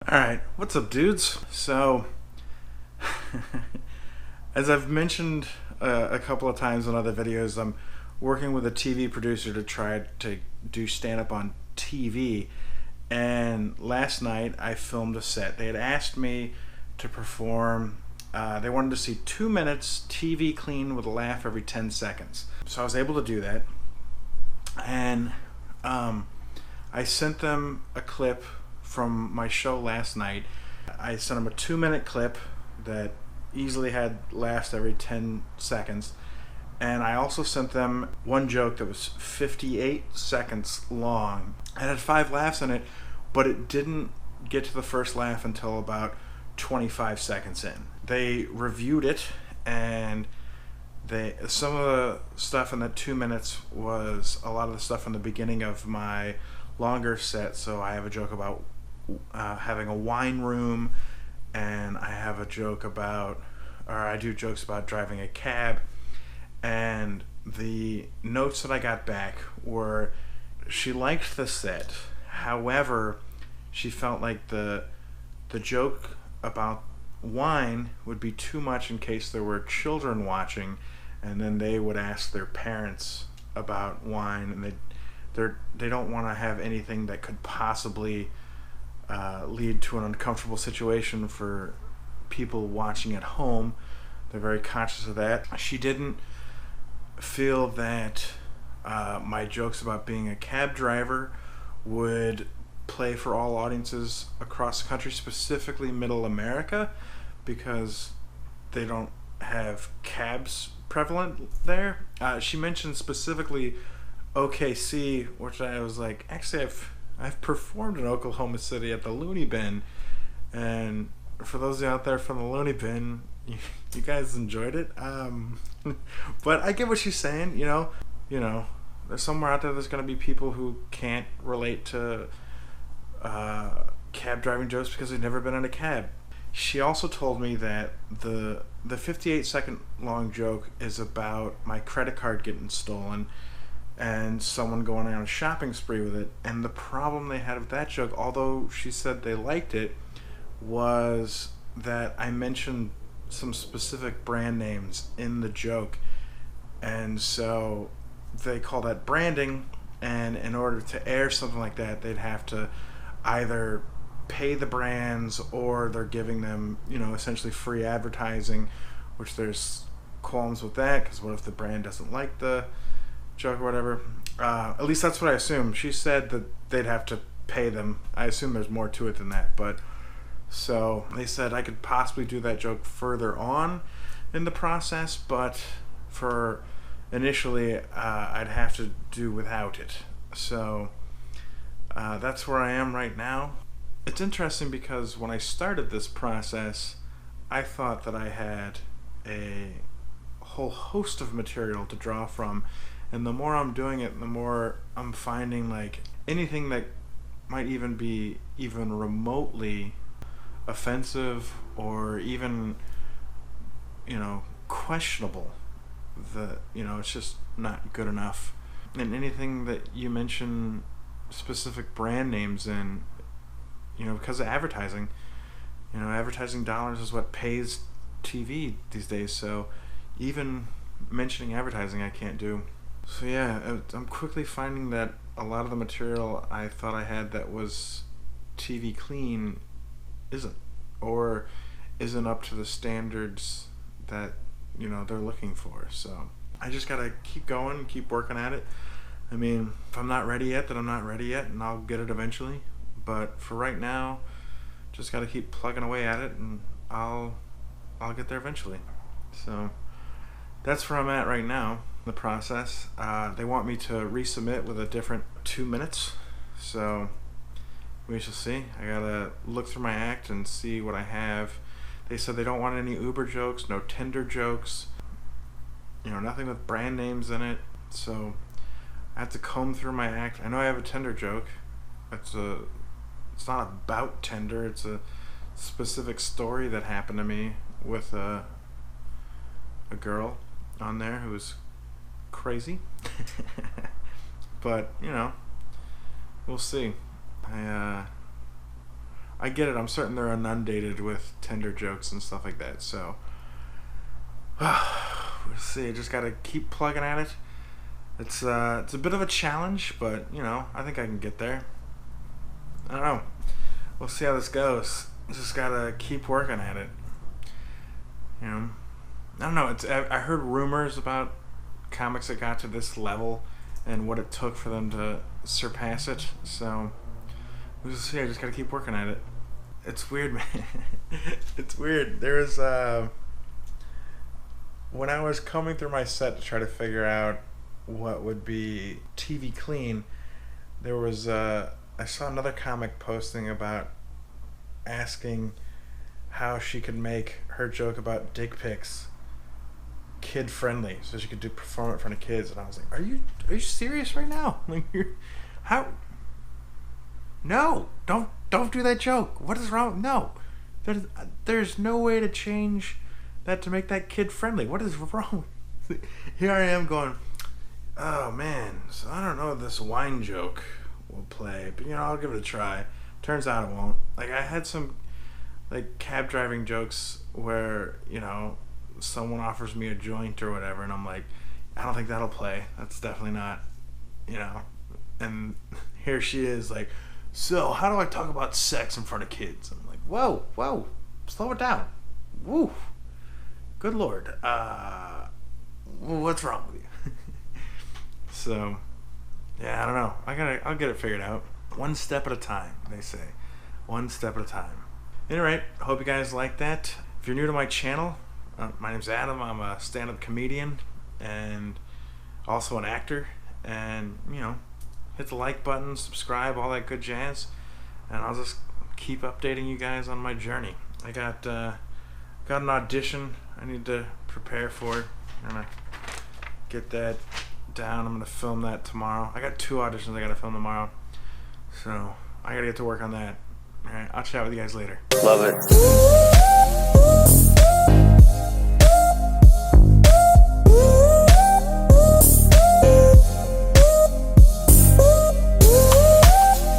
Alright, what's up, dudes? So, as I've mentioned a couple of times in other videos, I'm working with a TV producer to try to do stand up on TV. And last night I filmed a set. They had asked me to perform, they wanted to see 2 minutes TV clean with a laugh every 10 seconds. So I was able to do that. And I sent them a clip from my show last night. I sent them a 2 minute clip that easily had laughs every 10 seconds. And I also sent them one joke that was 58 seconds long. It had 5 laughs in it, but it didn't get to the first laugh until about 25 seconds in. They reviewed it, and some of the stuff in that 2 minutes was a lot of the stuff in the beginning of my longer set. So I have a joke about having a wine room, and I have a joke about, or I do jokes about driving a cab. And the notes that I got back were she liked the set. However, she felt like the joke about wine would be too much in case there were children watching, and then they would ask their parents about wine, and they don't want to have anything that could possibly lead to an uncomfortable situation for people watching at home. They're very conscious of that. She didn't feel that my jokes about being a cab driver would play for all audiences across the country, specifically Middle America, because they don't have cabs prevalent there. She mentioned specifically OKC, which I was like, actually, I've performed in Oklahoma City at the Looney Bin, and for those out there from the Looney Bin, you guys enjoyed it. But I get what she's saying. There's somewhere out there there's going to be people who can't relate to cab driving jokes because they've never been in a cab. She also told me that the 58-second long joke is about my credit card getting stolen and someone going on a shopping spree with it. And the problem they had with that joke, although she said they liked it, was that I mentioned some specific brand names in the joke. And so they call that branding, and in order to air something like that, they'd have to either pay the brands, or they're giving them, essentially free advertising, which there's qualms with that, because what if the brand doesn't like the joke or whatever? At least that's what I assume. She said that they'd have to pay them. I assume there's more to it than that, but so they said I could possibly do that joke further on in the process, but for initially I'd have to do without it. So that's where I am right now. It's interesting because when I started this process, I thought that I had a whole host of material to draw from, and the more I'm doing it, the more I'm finding like anything that might even be even remotely offensive or even questionable, it's just not good enough. And anything that you mention specific brand names in, because of advertising, advertising dollars is what pays TV these days. So even mentioning advertising I can't do. So yeah, I'm quickly finding that a lot of the material I thought I had that was TV clean isn't, or isn't up to the standards that they're looking for. So I just gotta keep going, keep working at it. I mean, if I'm not ready yet, then I'm not ready yet, and I'll get it eventually. But for right now, just gotta keep plugging away at it, and I'll get there eventually. So that's where I'm at right now, the process. They want me to resubmit with a different 2 minutes, so we shall see. I gotta look through my act and see what I have. They said they don't want any Uber jokes, no Tinder jokes, nothing with brand names in it. So I have to comb through my act. I know I have a Tinder joke. It's not about Tinder. It's a specific story that happened to me with a girl on there who was crazy. But we'll see. I get it. I'm certain they're inundated with Tinder jokes and stuff like that. So we'll see. I just gotta keep plugging at it. It's a bit of a challenge, but you know, I think I can get there. I don't know. We'll see how this goes. Just gotta keep working at it. You know, I don't know. I heard rumors about comics that got to this level and what it took for them to surpass it. So we'll see. I just gotta keep working at it. It's weird, man. It's weird. There was when I was combing through my set to try to figure out what would be TV clean, there was I saw another comic posting about asking how she could make her joke about dick pics kid friendly, so she could perform it in front of kids. And I was like, are you serious right now? Like, how? No, don't do that joke. What is wrong? No, there's no way to change that to make that kid friendly. What is wrong? Here I am going, oh man, so I don't know if this wine joke will play, but you know, I'll give it a try. Turns out it won't. Like, I had some like cab driving jokes where, you know, someone offers me a joint or whatever, and I'm like, I don't think that'll play. That's definitely not, you know. And here she is like, so how do I talk about sex in front of kids? I'm like, whoa, slow it down. Woo, good Lord. What's wrong with you? So, yeah, I don't know. I'll get it figured out. One step at a time, they say. One step at a time. Anyway, I hope you guys like that. If you're new to my channel, my name's Adam. I'm a stand-up comedian and also an actor. And, you know, hit the like button, subscribe, all that good jazz. And I'll just keep updating you guys on my journey. I got an audition I need to prepare for. I'm going to get that down. I'm going to film that tomorrow. I got 2 auditions I got to film tomorrow. So I got to get to work on that. All right, I'll chat with you guys later. Love it.